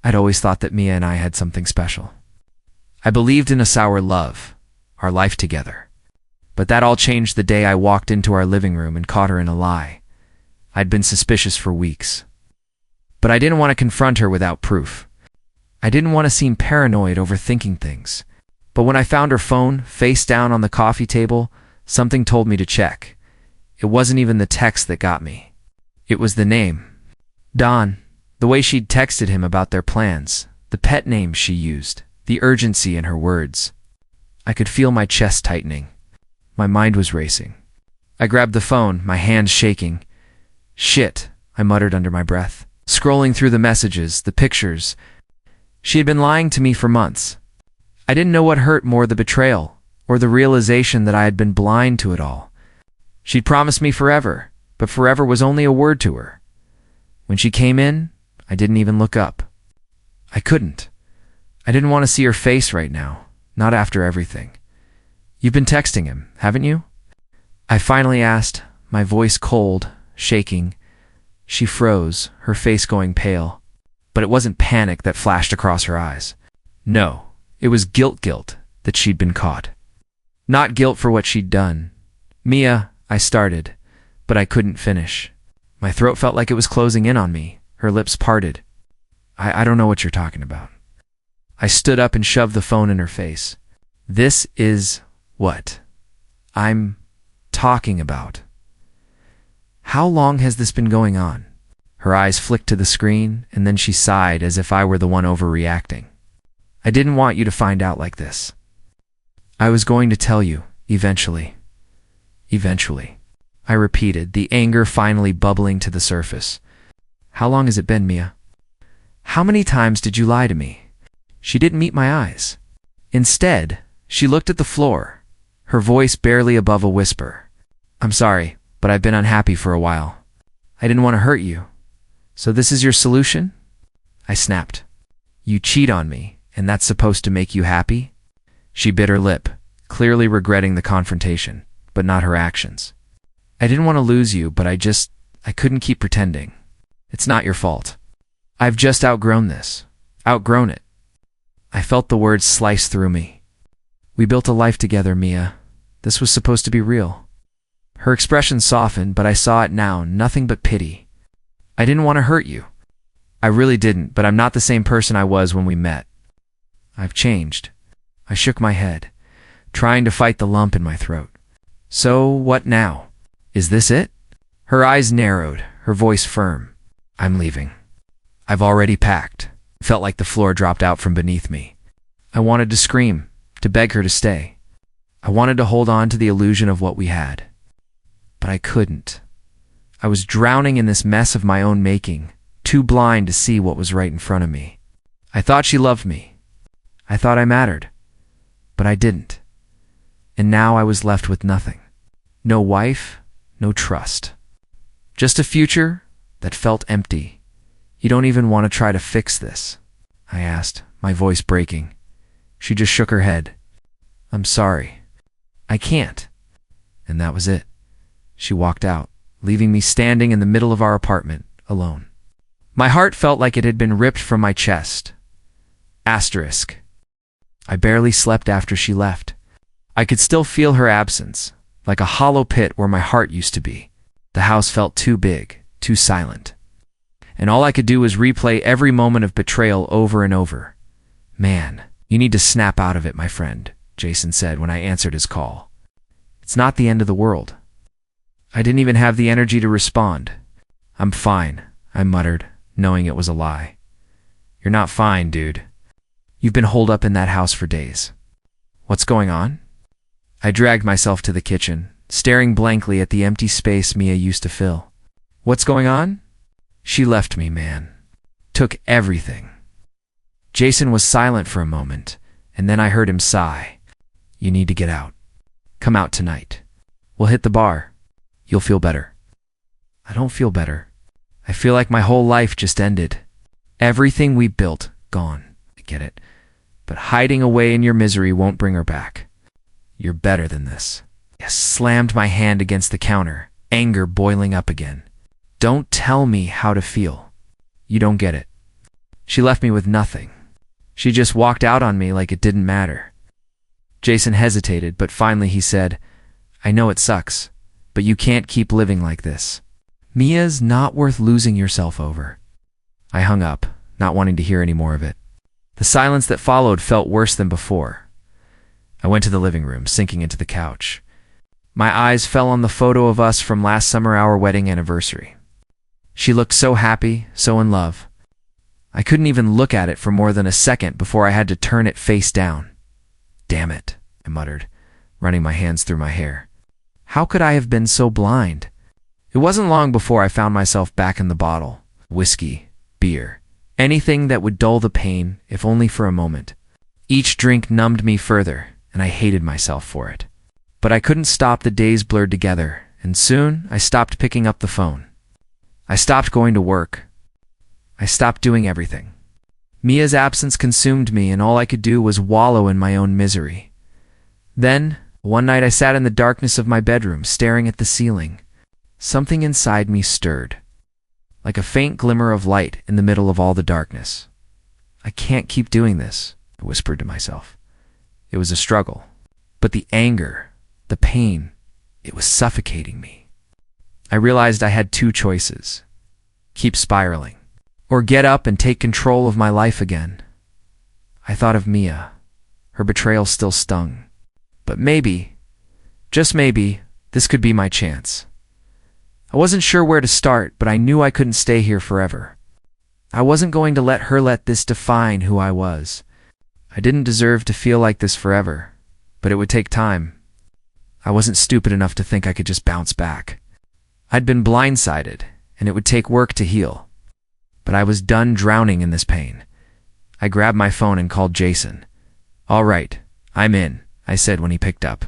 I'd always thought that Mia and I had something special. I believed in a sour love, our life together. But that all changed the day I walked into our living room and caught her in a lie. I'd been suspicious for weeks. But I didn't want to confront her without proof. I didn't want to seem paranoid overthinking things. But when I found her phone, face down on the coffee table, something told me to check. It wasn't even the text that got me. It was the name. Don. The way she'd texted him about their plans, the pet name she used, the urgency in her words. I could feel my chest tightening. My mind was racing. I grabbed the phone, my hands shaking. Shit, I muttered under my breath, scrolling through the messages, the pictures. She had been lying to me for months. I didn't know what hurt more, the betrayal, or the realization that I had been blind to it all. She'd promised me forever, but forever was only a word to her. When she came in, I didn't even look up. I couldn't. I didn't want to see her face right now, not after everything. You've been texting him, haven't you? I finally asked, my voice cold, shaking. She froze, her face going pale. But it wasn't panic that flashed across her eyes. No, it was guilt that she'd been caught. Not guilt for what she'd done. Mia, I started, but I couldn't finish. My throat felt like it was closing in on me. Her lips parted. I don't know what you're talking about. I stood up and shoved the phone in her face. This is what I'm talking about. How long has this been going on? Her eyes flicked to the screen, and then she sighed as if I were the one overreacting. I didn't want you to find out like this. I was going to tell you, eventually. Eventually. I repeated, the anger finally bubbling to the surface. How long has it been, Mia? How many times did you lie to me? She didn't meet my eyes. Instead, she looked at the floor, her voice barely above a whisper. I'm sorry, but I've been unhappy for a while. I didn't want to hurt you. So this is your solution? I snapped. You cheat on me, and that's supposed to make you happy? She bit her lip, clearly regretting the confrontation, but not her actions. I didn't want to lose you, but I couldn't keep pretending. It's not your fault. I've just outgrown this. Outgrown it. I felt the words slice through me. We built a life together, Mia. This was supposed to be real. Her expression softened, but I saw it now, nothing but pity. I didn't want to hurt you. I really didn't, but I'm not the same person I was when we met. I've changed. I shook my head, trying to fight the lump in my throat. So what now? Is this it? Her eyes narrowed, her voice firm. I'm leaving. I've already packed. It felt like the floor dropped out from beneath me. I wanted to scream, to beg her to stay. I wanted to hold on to the illusion of what we had. But I couldn't. I was drowning in this mess of my own making, too blind to see what was right in front of me. I thought she loved me. I thought I mattered. But I didn't. And now I was left with nothing. No wife, no trust. Just a future that felt empty. You don't even want to try to fix this? I asked, my voice breaking. She just shook her head. I'm sorry. I can't. And that was it. She walked out, leaving me standing in the middle of our apartment, alone. My heart felt like it had been ripped from my chest. Asterisk. I barely slept after she left. I could still feel her absence, like a hollow pit where my heart used to be. The house felt too big, too silent. And all I could do was replay every moment of betrayal over and over. Man, you need to snap out of it, my friend, Jason said when I answered his call. It's not the end of the world. I didn't even have the energy to respond. I'm fine, I muttered, knowing it was a lie. You're not fine, dude. You've been holed up in that house for days. What's going on? I dragged myself to the kitchen, staring blankly at the empty space Mia used to fill. What's going on? She left me, man. Took everything. Jason was silent for a moment, and then I heard him sigh. You need to get out. Come out tonight. We'll hit the bar. You'll feel better. I don't feel better. I feel like my whole life just ended. Everything we built, gone. I get it. But hiding away in your misery won't bring her back. You're better than this. I slammed my hand against the counter, anger boiling up again. Don't tell me how to feel. You don't get it. She left me with nothing. She just walked out on me like it didn't matter. Jason hesitated, but finally he said, "I know it sucks, but you can't keep living like this. Mia's not worth losing yourself over." I hung up, not wanting to hear any more of it. The silence that followed felt worse than before. I went to the living room, sinking into the couch. My eyes fell on the photo of us from last summer, our wedding anniversary. She looked so happy, so in love. I couldn't even look at it for more than a second before I had to turn it face down. "Damn it," I muttered, running my hands through my hair. How could I have been so blind? It wasn't long before I found myself back in the bottle. Whiskey, beer, anything that would dull the pain, if only for a moment. Each drink numbed me further, and I hated myself for it. But I couldn't stop. The days blurred together, and soon I stopped picking up the phone. I stopped going to work. I stopped doing everything. Mia's absence consumed me, and all I could do was wallow in my own misery. Then, one night I sat in the darkness of my bedroom, staring at the ceiling. Something inside me stirred, like a faint glimmer of light in the middle of all the darkness. "I can't keep doing this," I whispered to myself. It was a struggle, but the anger, the pain, it was suffocating me. I realized I had two choices: keep spiraling, or get up and take control of my life again. I thought of Mia. Her betrayal still stung. But maybe, just maybe, this could be my chance. I wasn't sure where to start, but I knew I couldn't stay here forever. I wasn't going to let her let this define who I was. I didn't deserve to feel like this forever, but it would take time. I wasn't stupid enough to think I could just bounce back. I'd been blindsided, and it would take work to heal. But I was done drowning in this pain. I grabbed my phone and called Jason. "All right, I'm in," I said when he picked up.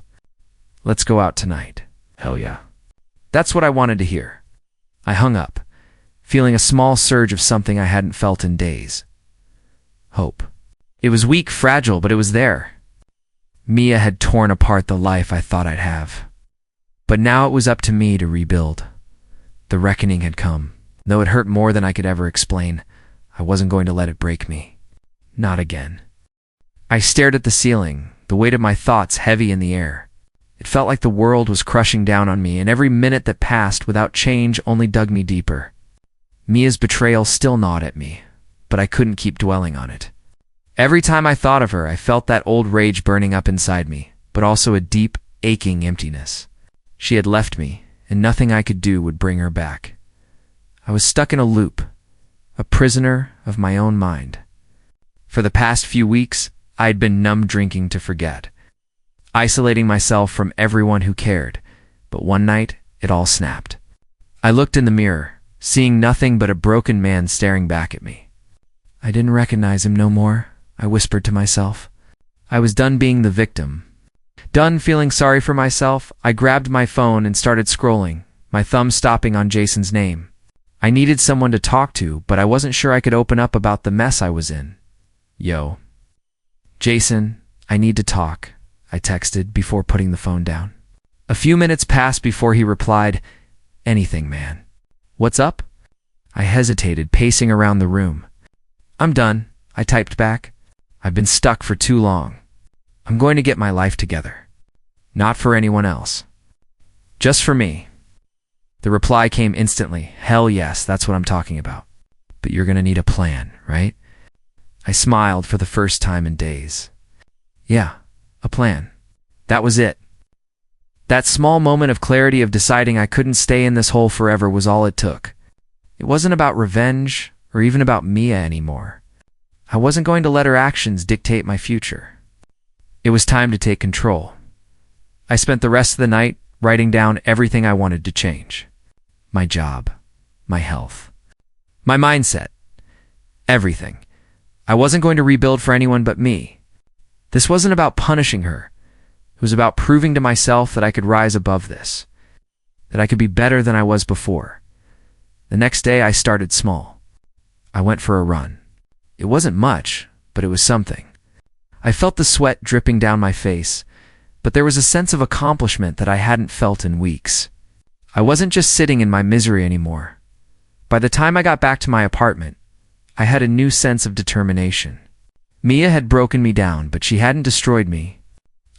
"Let's go out tonight." "Hell yeah." That's what I wanted to hear. I hung up, feeling a small surge of something I hadn't felt in days. Hope. It was weak, fragile, but it was there. Mia had torn apart the life I thought I'd have. But now it was up to me to rebuild. The reckoning had come. Though it hurt more than I could ever explain, I wasn't going to let it break me. Not again. I stared at the ceiling, the weight of my thoughts heavy in the air. It felt like the world was crushing down on me, and every minute that passed without change only dug me deeper. Mia's betrayal still gnawed at me, but I couldn't keep dwelling on it. Every time I thought of her, I felt that old rage burning up inside me, but also a deep, aching emptiness. She had left me, and nothing I could do would bring her back. I was stuck in a loop, a prisoner of my own mind. For the past few weeks, I had been numb, drinking to forget, isolating myself from everyone who cared, but one night it all snapped. I looked in the mirror, seeing nothing but a broken man staring back at me. I didn't recognize him no more, I whispered to myself. I was done being the victim. Done feeling sorry for myself, I grabbed my phone and started scrolling, my thumb stopping on Jason's name. I needed someone to talk to, but I wasn't sure I could open up about the mess I was in. "Yo. Jason, I need to talk," I texted before putting the phone down. A few minutes passed before he replied, "Anything, man." "What's up?" I hesitated, pacing around the room. "I'm done," I typed back. "I've been stuck for too long. I'm going to get my life together. Not for anyone else. Just for me." The reply came instantly. "Hell yes, that's what I'm talking about. But you're going to need a plan, right?" I smiled for the first time in days. "Yeah, a plan." That was it. That small moment of clarity of deciding I couldn't stay in this hole forever was all it took. It wasn't about revenge or even about Mia anymore. I wasn't going to let her actions dictate my future. It was time to take control. I spent the rest of the night writing down everything I wanted to change. My job, my health, my mindset, everything. I wasn't going to rebuild for anyone but me. This wasn't about punishing her. It was about proving to myself that I could rise above this, that I could be better than I was before. The next day I started small. I went for a run. It wasn't much, but it was something. I felt the sweat dripping down my face, but there was a sense of accomplishment that I hadn't felt in weeks. I wasn't just sitting in my misery anymore. By the time I got back to my apartment, I had a new sense of determination. Mia had broken me down, but she hadn't destroyed me.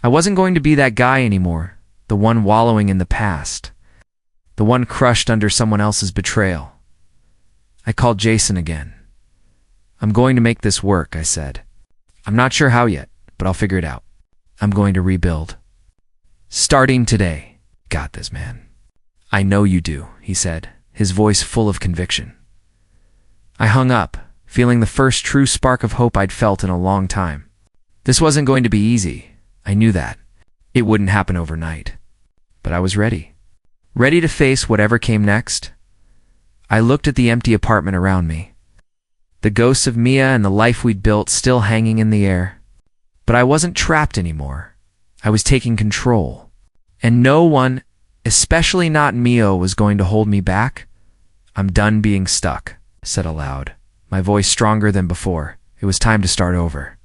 I wasn't going to be that guy anymore, the one wallowing in the past, the one crushed under someone else's betrayal. I called Jason again. "I'm going to make this work," I said. "I'm not sure how yet, but I'll figure it out. I'm going to rebuild. Starting today." "Got this, man." "I know you do," he said, his voice full of conviction. I hung up, feeling the first true spark of hope I'd felt in a long time. This wasn't going to be easy. I knew that. It wouldn't happen overnight. But I was ready. Ready to face whatever came next. I looked at the empty apartment around me. The ghosts of Mia and the life we'd built still hanging in the air. But I wasn't trapped anymore. I was taking control. And no one, especially not Mia, was going to hold me back. "I'm done being stuck," I said aloud, my voice stronger than before. It was time to start over.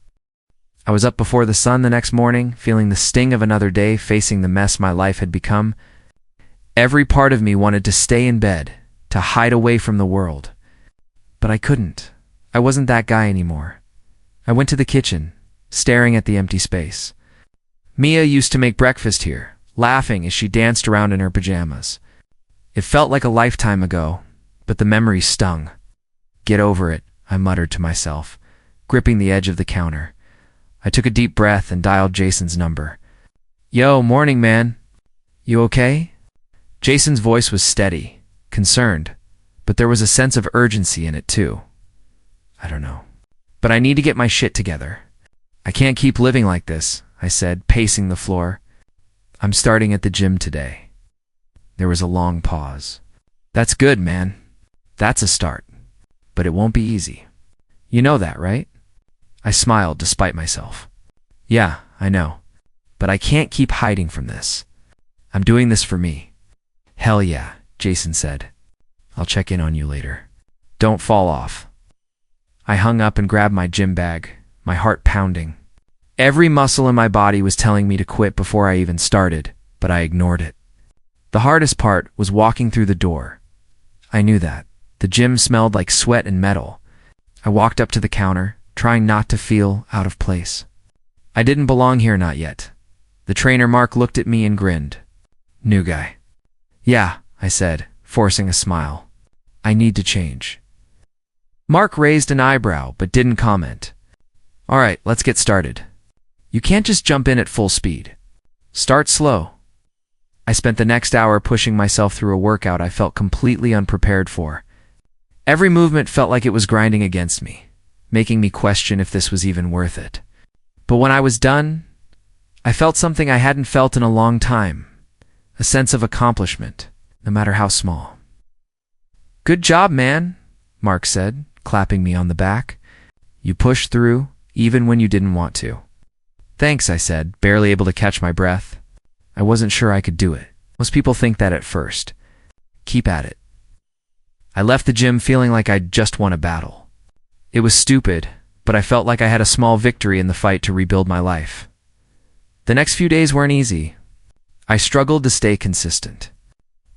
I was up before the sun the next morning, feeling the sting of another day, facing the mess my life had become. Every part of me wanted to stay in bed, to hide away from the world. But I couldn't. I wasn't that guy anymore. I went to the kitchen, staring at the empty space. Mia used to make breakfast here, laughing as she danced around in her pajamas. It felt like a lifetime ago, but the memory stung. "Get over it," I muttered to myself, gripping the edge of the counter. I took a deep breath and dialed Jason's number. "Yo, morning, man. You okay?" Jason's voice was steady, concerned, but there was a sense of urgency in it too. "I don't know. But I need to get my shit together. I can't keep living like this," I said, pacing the floor. "I'm starting at the gym today." There was a long pause. "That's good, man. That's a start. But it won't be easy. You know that, right?" I smiled despite myself. "Yeah, I know. But I can't keep hiding from this. I'm doing this for me." "Hell yeah," Jason said. "I'll check in on you later. Don't fall off." I hung up and grabbed my gym bag, my heart pounding. Every muscle in my body was telling me to quit before I even started, but I ignored it. The hardest part was walking through the door. I knew that. The gym smelled like sweat and metal. I walked up to the counter, trying not to feel out of place. I didn't belong here, not yet. The trainer Mark looked at me and grinned. "New guy." "Yeah," I said, forcing a smile. "I need to change." Mark raised an eyebrow but didn't comment. "All right, let's get started. You can't just jump in at full speed. Start slow." I spent the next hour pushing myself through a workout I felt completely unprepared for. Every movement felt like it was grinding against me, making me question if this was even worth it. But when I was done, I felt something I hadn't felt in a long time, a sense of accomplishment, no matter how small. "Good job, man," Mark said, clapping me on the back. "You pushed through, even when you didn't want to." "Thanks," I said, barely able to catch my breath. I wasn't sure I could do it. Most people think that at first. Keep at it. I left the gym feeling like I'd just won a battle. It was stupid, but I felt like I had a small victory in the fight to rebuild my life. The next few days weren't easy. I struggled to stay consistent.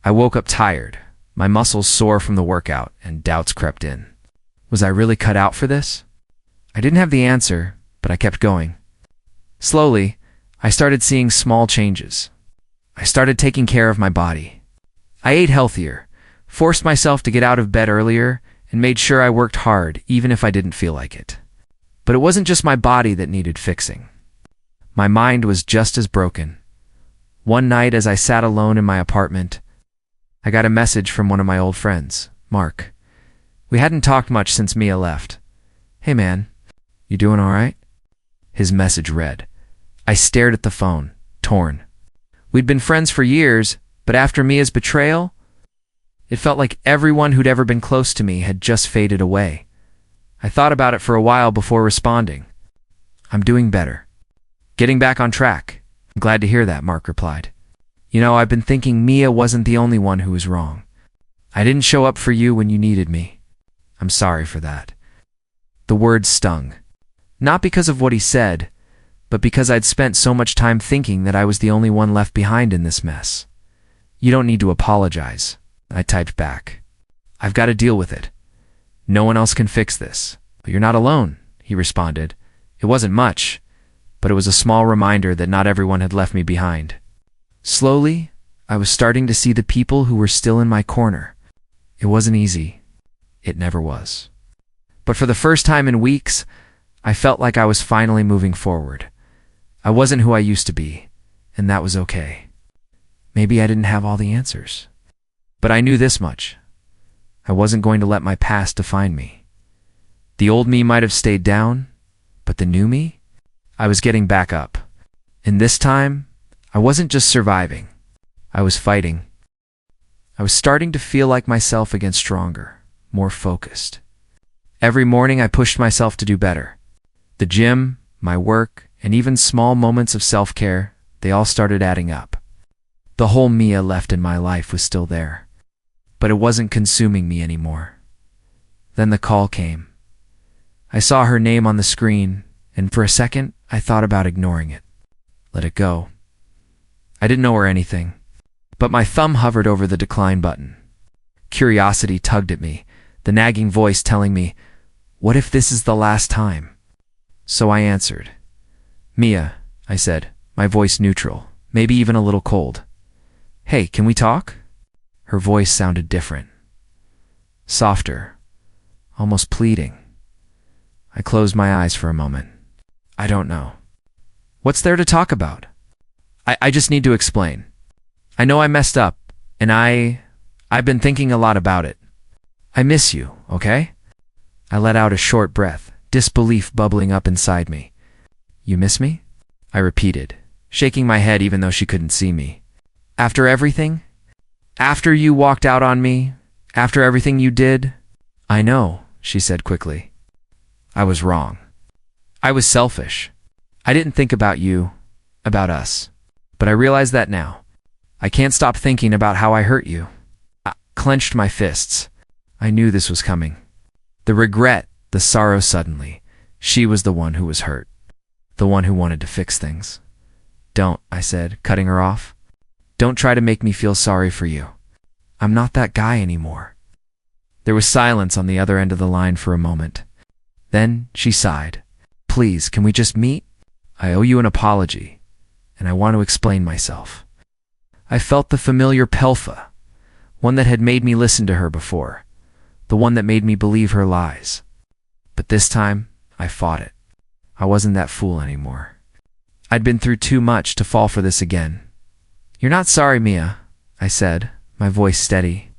I woke up tired, my muscles sore from the workout, and doubts crept in. Was I really cut out for this? I didn't have the answer, but I kept going. Slowly, I started seeing small changes. I started taking care of my body. I ate healthier, forced myself to get out of bed earlier, and made sure I worked hard even if I didn't feel like it. But it wasn't just my body that needed fixing. My mind was just as broken. One night as I sat alone in my apartment, I got a message from one of my old friends, Mark. We hadn't talked much since Mia left. "Hey man, you doing all right?" His message read. I stared at the phone, torn. We'd been friends for years, but after Mia's betrayal, it felt like everyone who'd ever been close to me had just faded away. I thought about it for a while before responding. "I'm doing better. Getting back on track." "I'm glad to hear that," Mark replied. "You know, I've been thinking Mia wasn't the only one who was wrong. I didn't show up for you when you needed me. I'm sorry for that." The words stung. Not because of what he said, but because I'd spent so much time thinking that I was the only one left behind in this mess. "You don't need to apologize," I typed back. "I've got to deal with it. No one else can fix this. But you're not alone, he responded. It wasn't much, but it was a small reminder that not everyone had left me behind. Slowly, I was starting to see the people who were still in my corner. It wasn't easy. It never was. But for the first time in weeks, I felt like I was finally moving forward. I wasn't who I used to be, and that was okay. Maybe I didn't have all the answers. But I knew this much. I wasn't going to let my past define me. The old me might have stayed down, but the new me? I was getting back up. And this time, I wasn't just surviving. I was fighting. I was starting to feel like myself again, stronger, more focused. Every morning I pushed myself to do better. The gym, my work, and even small moments of self-care, they all started adding up. The whole Mia left in my life was still there, but it wasn't consuming me anymore. Then the call came. I saw her name on the screen, and for a second, I thought about ignoring it. Let it go. I didn't know her anything, but my thumb hovered over the decline button. Curiosity tugged at me, the nagging voice telling me, what if this is the last time? So I answered. Mia, I said, my voice neutral, maybe even a little cold. Hey, can we talk? Her voice sounded different. Softer, almost pleading. I closed my eyes for a moment. I don't know. What's there to talk about? I just need to explain. I know I messed up, and I've been thinking a lot about it. I miss you, okay? I let out a short breath, disbelief bubbling up inside me. You miss me? I repeated, shaking my head even though she couldn't see me. After everything? After you walked out on me? After everything you did? I know, she said quickly. I was wrong. I was selfish. I didn't think about you, about us. But I realize that now. I can't stop thinking about how I hurt you. I clenched my fists. I knew this was coming. The regret, the sorrow suddenly. She was the one who was hurt. The one who wanted to fix things. Don't, I said, cutting her off. Don't try to make me feel sorry for you. I'm not that guy anymore. There was silence on the other end of the line for a moment. Then she sighed. Please, can we just meet? I owe you an apology, and I want to explain myself. I felt the familiar pelfa, one that had made me listen to her before, the one that made me believe her lies. But this time, I fought it. I wasn't that fool anymore. I'd been through too much to fall for this again. You're not sorry, Mia, I said, my voice steady.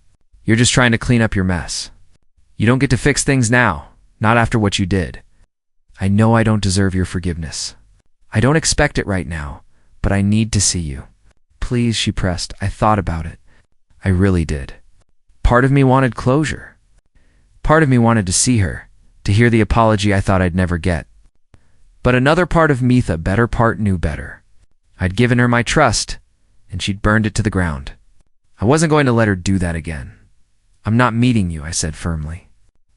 You're just trying to clean up your mess. You don't get to fix things now, not after what you did. I know I don't deserve your forgiveness. I don't expect it right now, but I need to see you. Please, she pressed. I thought about it. I really did. Part of me wanted closure. Part of me wanted to see her, to hear the apology I thought I'd never get. But another part of me, the better part, knew better. I'd given her my trust, and she'd burned it to the ground. I wasn't going to let her do that again. I'm not meeting you, I said firmly.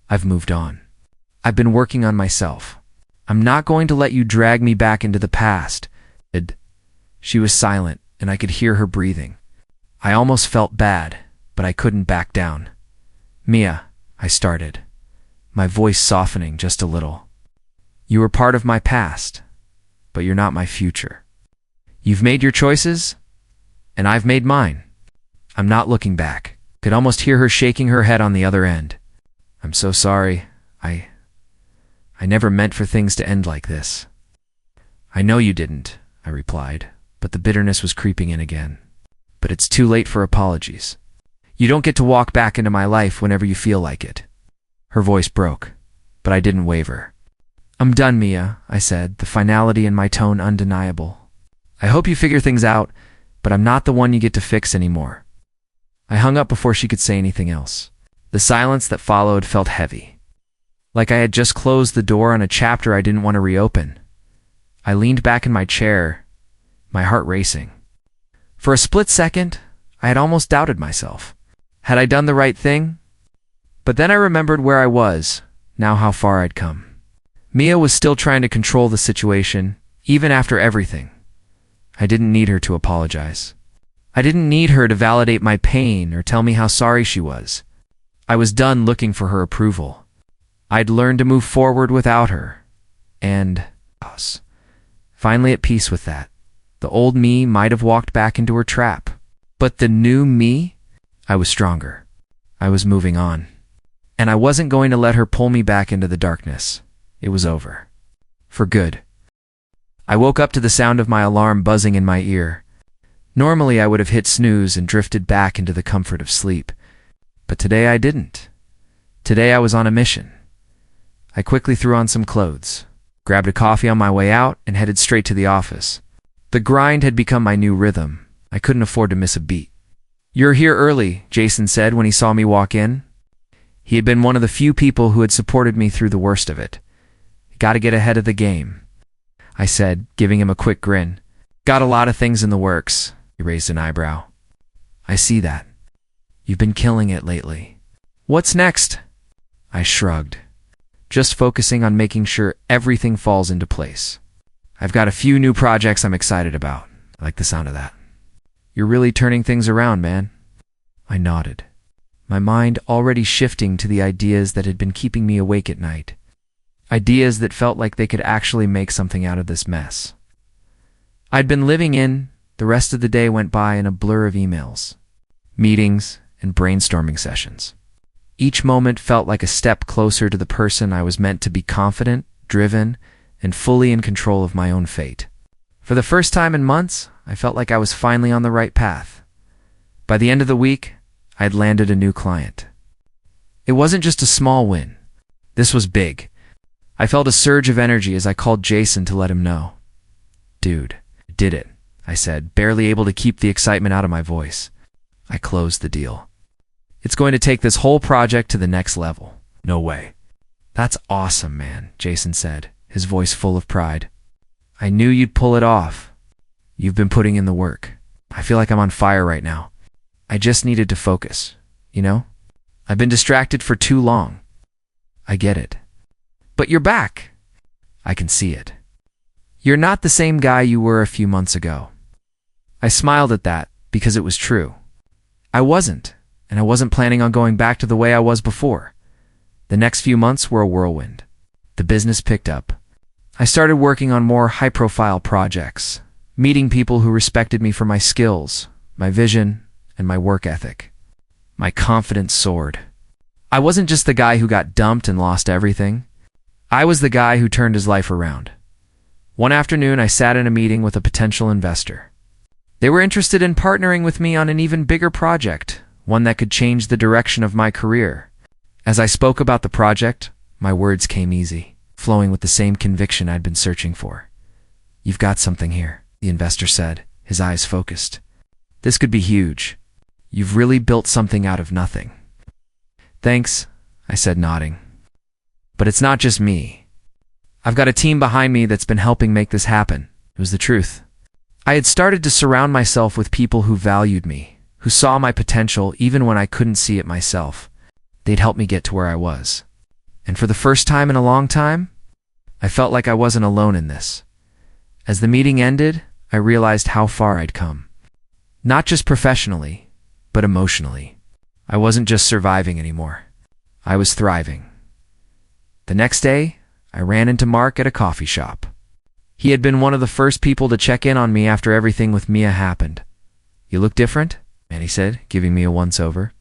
I've moved on. I've been working on myself. I'm not going to let you drag me back into the past. She was silent, and I could hear her breathing. I almost felt bad, but I couldn't back down. Mia, I started, my voice softening just a little. You were part of my past, but you're not my future. You've made your choices, and I've made mine. I'm not looking back. Could almost hear her shaking her head on the other end. I'm so sorry. I never meant for things to end like this. I know you didn't, I replied, but the bitterness was creeping in again. But it's too late for apologies. You don't get to walk back into my life whenever you feel like it. Her voice broke, but I didn't waver. I'm done, Mia, I said, the finality in my tone undeniable. I hope you figure things out, but I'm not the one you get to fix anymore. I hung up before she could say anything else. The silence that followed felt heavy, like I had just closed the door on a chapter I didn't want to reopen. I leaned back in my chair, my heart racing. For a split second, I had almost doubted myself. Had I done the right thing? But then I remembered where I was, now how far I'd come. Mia was still trying to control the situation, even after everything. I didn't need her to apologize. I didn't need her to validate my pain or tell me how sorry she was. I was done looking for her approval. I'd learned to move forward without her. And I was finally at peace with that. The old me might have walked back into her trap. But the new me, I was stronger. I was moving on. And I wasn't going to let her pull me back into the darkness. It was over. For good. I woke up to the sound of my alarm buzzing in my ear. Normally I would have hit snooze and drifted back into the comfort of sleep. But today I didn't. Today I was on a mission. I quickly threw on some clothes, grabbed a coffee on my way out, and headed straight to the office. The grind had become my new rhythm. I couldn't afford to miss a beat. "You're here early," Jason said when he saw me walk in. He had been one of the few people who had supported me through the worst of it. "Got to get ahead of the game," I said, giving him a quick grin. "Got a lot of things in the works." He raised an eyebrow. "I see that. You've been killing it lately. What's next?" I shrugged, just focusing on making sure everything falls into place. "I've got a few new projects I'm excited about." I like the sound of that. "You're really turning things around, man." I nodded, my mind already shifting to the ideas that had been keeping me awake at night. Ideas that felt like they could actually make something out of this mess. I'd been living in. The rest of the day went by in a blur of emails, meetings, and brainstorming sessions. Each moment felt like a step closer to the person I was meant to be: confident, driven, and fully in control of my own fate. For the first time in months, I felt like I was finally on the right path. By the end of the week, I had landed a new client. It wasn't just a small win. This was big. I felt a surge of energy as I called Jason to let him know. "Dude, I did it," I said, barely able to keep the excitement out of my voice. "I closed the deal. It's going to take this whole project to the next level." "No way." "That's awesome, man," Jason said, his voice full of pride. "I knew you'd pull it off. You've been putting in the work. I feel like I'm on fire right now. I just needed to focus, you know? I've been distracted for too long." "I get it. But you're back." "I can see it. You're not the same guy you were a few months ago." I smiled at that because it was true. I wasn't, and I wasn't planning on going back to the way I was before. The next few months were a whirlwind. The business picked up. I started working on more high-profile projects, meeting people who respected me for my skills, my vision, and my work ethic. My confidence soared. I wasn't just the guy who got dumped and lost everything. I was the guy who turned his life around. One afternoon, I sat in a meeting with a potential investor. They were interested in partnering with me on an even bigger project, one that could change the direction of my career. As I spoke about the project, my words came easy, flowing with the same conviction I'd been searching for. "You've got something here," the investor said, his eyes focused. "This could be huge. You've really built something out of nothing." "Thanks," I said, nodding. "But it's not just me. I've got a team behind me that's been helping make this happen." It was the truth. I had started to surround myself with people who valued me, who saw my potential even when I couldn't see it myself. They'd help me get to where I was. And for the first time in a long time, I felt like I wasn't alone in this. As the meeting ended, I realized how far I'd come. Not just professionally, but emotionally. I wasn't just surviving anymore. I was thriving. The next day, I ran into Mark at a coffee shop. He had been one of the first people to check in on me after everything with Mia happened. "You look different," Manny said, giving me a once-over.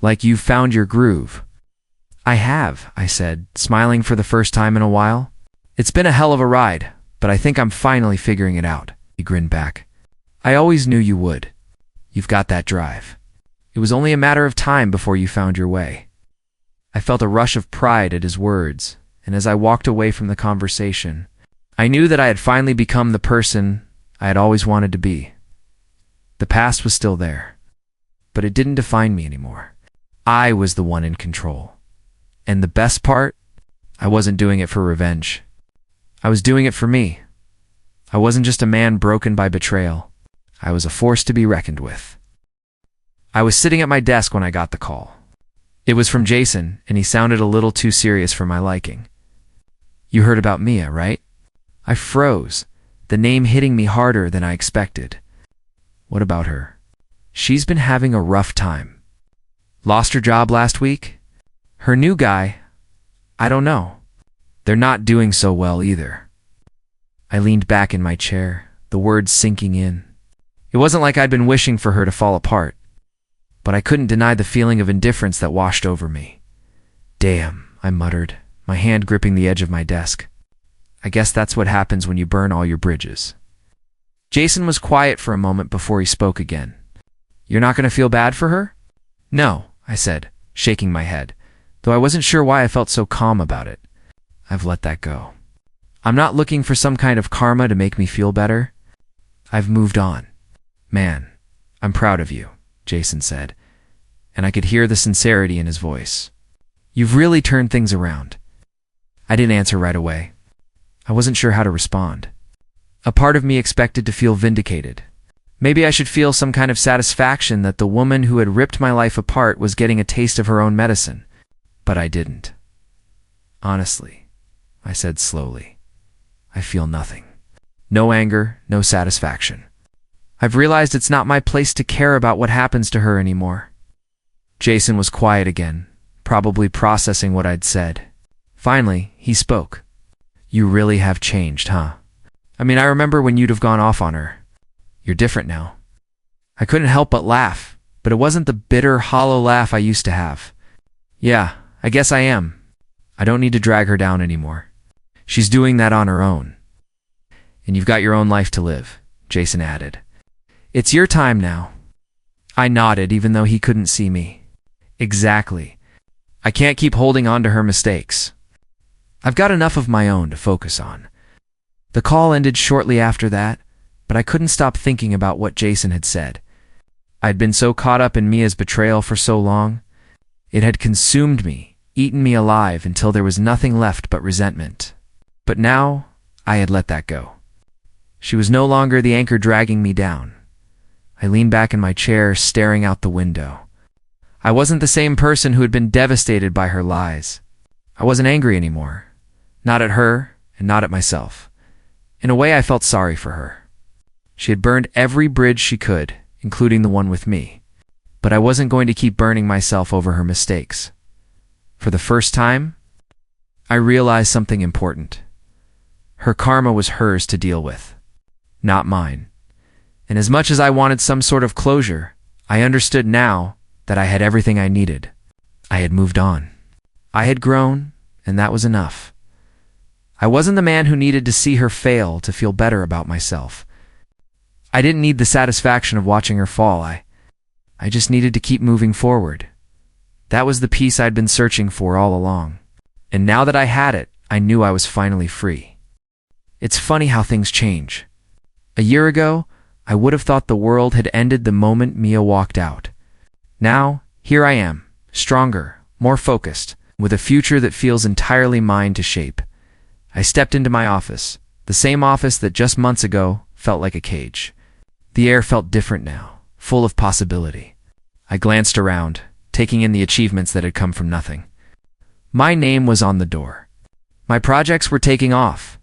"Like you've found your groove." "I have," I said, smiling for the first time in a while. "It's been a hell of a ride, but I think I'm finally figuring it out." He grinned back. "I always knew you would. You've got that drive. It was only a matter of time before you found your way." I felt a rush of pride at his words, and as I walked away from the conversation, I knew that I had finally become the person I had always wanted to be. The past was still there, but it didn't define me anymore. I was the one in control. And the best part, I wasn't doing it for revenge. I was doing it for me. I wasn't just a man broken by betrayal. I was a force to be reckoned with. I was sitting at my desk when I got the call. It was from Jason, and he sounded a little too serious for my liking. "You heard about Mia, right?" I froze, the name hitting me harder than I expected. "What about her?" "She's been having a rough time. Lost her job last week. Her new guy, I don't know. They're not doing so well either. I leaned back in my chair, the words sinking in. It wasn't like I'd been wishing for her to fall apart, but I couldn't deny the feeling of indifference that washed over me. Damn, I muttered, my hand gripping the edge of my desk. I guess that's what happens when you burn all your bridges. Jason was quiet for a moment before he spoke again. You're not going to feel bad for her? No, I said, shaking my head, though I wasn't sure why I felt so calm about it. I've let that go. I'm not looking for some kind of karma to make me feel better. I've moved on. Man, I'm proud of you, Jason said, and I could hear the sincerity in his voice. You've really turned things around. I didn't answer right away. I wasn't sure how to respond. A part of me expected to feel vindicated. Maybe I should feel some kind of satisfaction that the woman who had ripped my life apart was getting a taste of her own medicine. But I didn't. Honestly, I said slowly, I feel nothing. No anger, no satisfaction. I've realized it's not my place to care about what happens to her anymore. Jason was quiet again, probably processing what I'd said. Finally, he spoke. You really have changed, huh? I mean, I remember when you'd have gone off on her. You're different now. I couldn't help but laugh, but it wasn't the bitter, hollow laugh I used to have. Yeah, I guess I am. I don't need to drag her down anymore. She's doing that on her own. And you've got your own life to live, Jason added. It's your time now. I nodded, even though he couldn't see me. Exactly. I can't keep holding on to her mistakes. I've got enough of my own to focus on. The call ended shortly after that, but I couldn't stop thinking about what Jason had said. I'd been so caught up in Mia's betrayal for so long. It had consumed me, eaten me alive until there was nothing left but resentment. But now, I had let that go. She was no longer the anchor dragging me down. I leaned back in my chair, staring out the window. I wasn't the same person who had been devastated by her lies. I wasn't angry anymore. Not at her, and not at myself. In a way, I felt sorry for her. She had burned every bridge she could, including the one with me. But I wasn't going to keep burning myself over her mistakes. For the first time, I realized something important. Her karma was hers to deal with, not mine. And as much as I wanted some sort of closure, I understood now that I had everything I needed. I had moved on. I had grown, and that was enough. I wasn't the man who needed to see her fail to feel better about myself. I didn't need the satisfaction of watching her fall. I just needed to keep moving forward. That was the peace I'd been searching for all along. And now that I had it, I knew I was finally free. It's funny how things change. A year ago, I would have thought the world had ended the moment Mia walked out. Now, here I am, stronger, more focused, with a future that feels entirely mine to shape. I stepped into my office, the same office that just months ago felt like a cage. The air felt different now, full of possibility. I glanced around, taking in the achievements that had come from nothing. My name was on the door. My projects were taking off.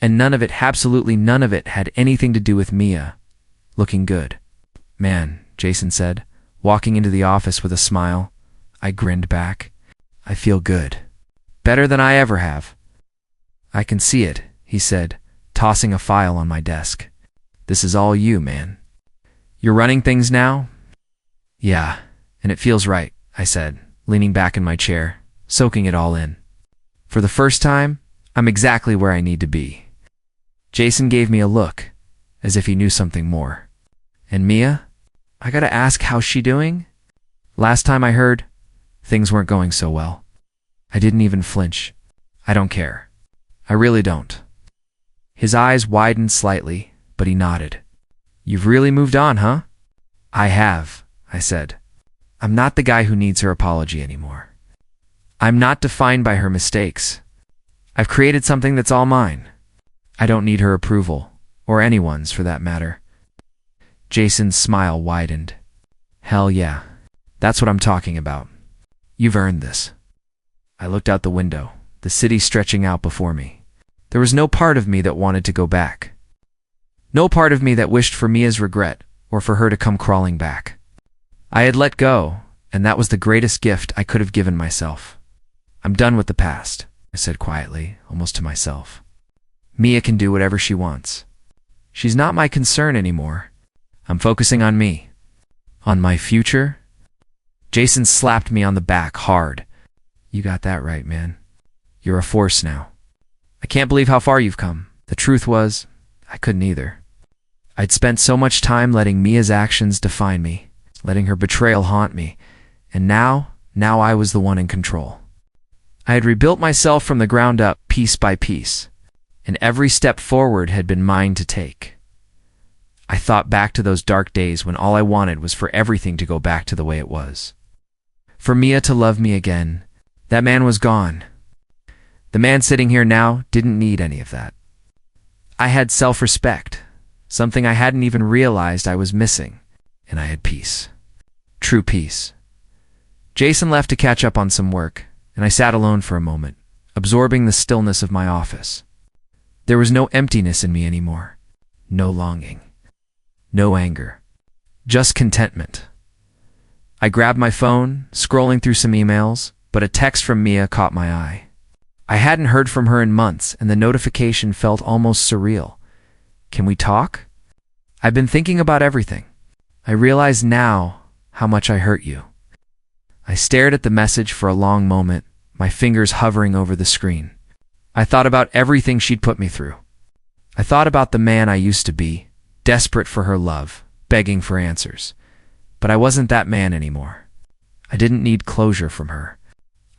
And none of it, absolutely none of it, had anything to do with Mia looking good. Man, Jason said, walking into the office with a smile. I grinned back. I feel good. Better than I ever have. I can see it, he said, tossing a file on my desk. This is all you, man. You're running things now? Yeah, and it feels right, I said, leaning back in my chair, soaking it all in. For the first time, I'm exactly where I need to be. Jason gave me a look, as if he knew something more. And Mia? I gotta ask, how's she doing? Last time I heard, things weren't going so well. I didn't even flinch. I don't care. I really don't. His eyes widened slightly, but he nodded. You've really moved on, huh? I have, I said. I'm not the guy who needs her apology anymore. I'm not defined by her mistakes. I've created something that's all mine. I don't need her approval, or anyone's for that matter. Jason's smile widened. Hell yeah, that's what I'm talking about. You've earned this. I looked out the window, the city stretching out before me. There was no part of me that wanted to go back. No part of me that wished for Mia's regret or for her to come crawling back. I had let go, and that was the greatest gift I could have given myself. I'm done with the past, I said quietly, almost to myself. Mia can do whatever she wants. She's not my concern anymore. I'm focusing on me. On my future? Jason slapped me on the back hard. You got that right, man. You're a force now. I can't believe how far you've come. The truth was, I couldn't either. I'd spent so much time letting Mia's actions define me, letting her betrayal haunt me, and now I was the one in control. I had rebuilt myself from the ground up, piece by piece, and every step forward had been mine to take. I thought back to those dark days when all I wanted was for everything to go back to the way it was. For Mia to love me again. That man was gone. The man sitting here now didn't need any of that. I had self-respect, something I hadn't even realized I was missing, and I had peace. True peace. Jason left to catch up on some work, and I sat alone for a moment, absorbing the stillness of my office. There was no emptiness in me anymore, no longing, no anger, just contentment. I grabbed my phone, scrolling through some emails, but a text from Mia caught my eye. I hadn't heard from her in months, and the notification felt almost surreal. Can we talk? I've been thinking about everything. I realize now how much I hurt you. I stared at the message for a long moment, my fingers hovering over the screen. I thought about everything she'd put me through. I thought about the man I used to be, desperate for her love, begging for answers. But I wasn't that man anymore. I didn't need closure from her.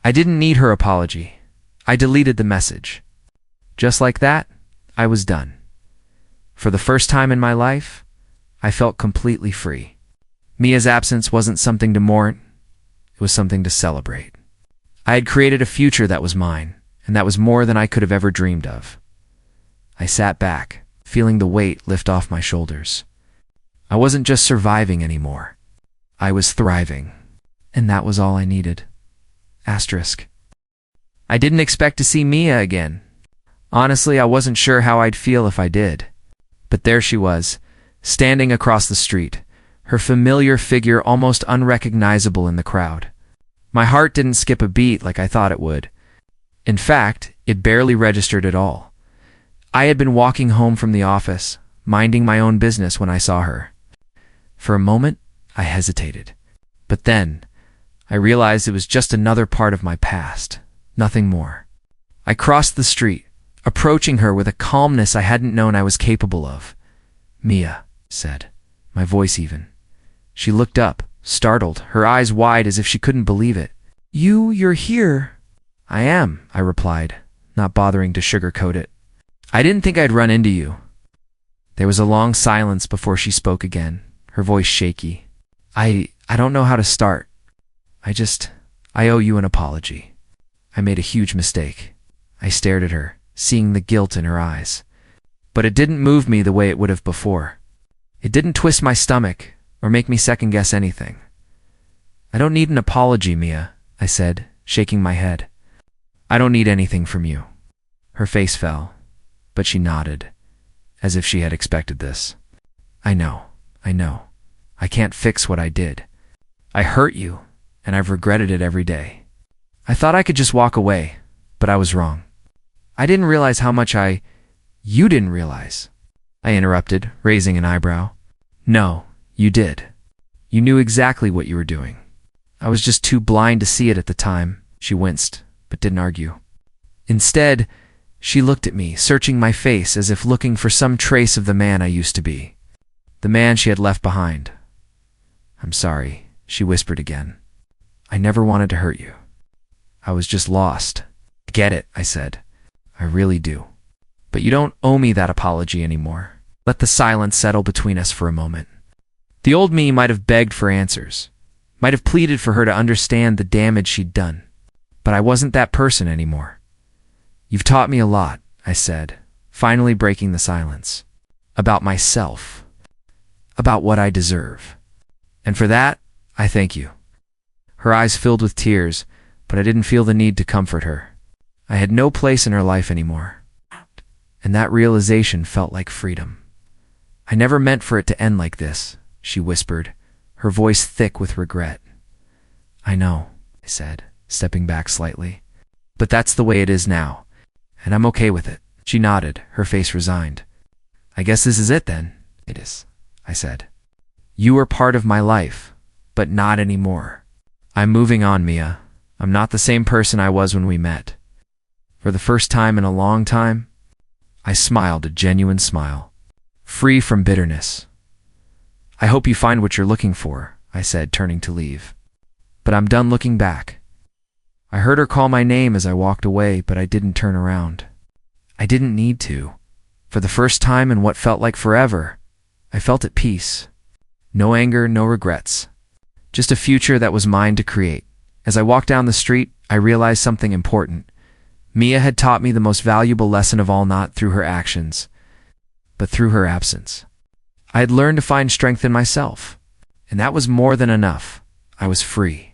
I didn't need her apology. I deleted the message. Just like that, I was done. For the first time in my life, I felt completely free. Mia's absence wasn't something to mourn, it was something to celebrate. I had created a future that was mine, and that was more than I could have ever dreamed of. I sat back, feeling the weight lift off my shoulders. I wasn't just surviving anymore. I was thriving, and that was all I needed. Asterisk. I didn't expect to see Mia again. Honestly, I wasn't sure how I'd feel if I did. But there she was, standing across the street, her familiar figure almost unrecognizable in the crowd. My heart didn't skip a beat like I thought it would. In fact, it barely registered at all. I had been walking home from the office, minding my own business when I saw her. For a moment, I hesitated. But then, I realized it was just another part of my past, nothing more. I crossed the street, approaching her with a calmness I hadn't known I was capable of. Mia, said, my voice even. She looked up, startled, her eyes wide as if she couldn't believe it. You're here. I am, I replied, not bothering to sugarcoat it. I didn't think I'd run into you. There was a long silence before she spoke again, her voice shaky. I don't know how to start. I owe you an apology. I made a huge mistake. I stared at her, seeing the guilt in her eyes. But it didn't move me the way it would have before. It didn't twist my stomach or make me second-guess anything. I don't need an apology, Mia, I said, shaking my head. I don't need anything from you. Her face fell, but she nodded, as if she had expected this. I know. I can't fix what I did. I hurt you, and I've regretted it every day. I thought I could just walk away, but I was wrong. I didn't realize how much You didn't realize, I interrupted, raising an eyebrow. No, you did. You knew exactly what you were doing. I was just too blind to see it at the time. She winced, but didn't argue. Instead, she looked at me, searching my face as if looking for some trace of the man I used to be. The man she had left behind. I'm sorry, she whispered again. I never wanted to hurt you. I was just lost. I get it, I said. I really do. But you don't owe me that apology anymore. Let the silence settle between us for a moment. The old me might have begged for answers, might have pleaded for her to understand the damage she'd done. But I wasn't that person anymore. You've taught me a lot, I said, finally breaking the silence. About myself. About what I deserve. And for that, I thank you. Her eyes filled with tears, but I didn't feel the need to comfort her. I had no place in her life anymore. And that realization felt like freedom. I never meant for it to end like this, she whispered, her voice thick with regret. I know, I said, stepping back slightly. But that's the way it is now, and I'm okay with it. She nodded, her face resigned. I guess this is it then. It is, I said. You were part of my life, but not anymore. I'm moving on, Mia. I'm not the same person I was when we met. For the first time in a long time, I smiled a genuine smile, free from bitterness. I hope you find what you're looking for, I said, turning to leave. But I'm done looking back. I heard her call my name as I walked away, but I didn't turn around. I didn't need to. For the first time in what felt like forever, I felt at peace. No anger, no regrets. Just a future that was mine to create. As I walked down the street, I realized something important. Mia had taught me the most valuable lesson of all, not through her actions, but through her absence. I had learned to find strength in myself, and that was more than enough. I was free.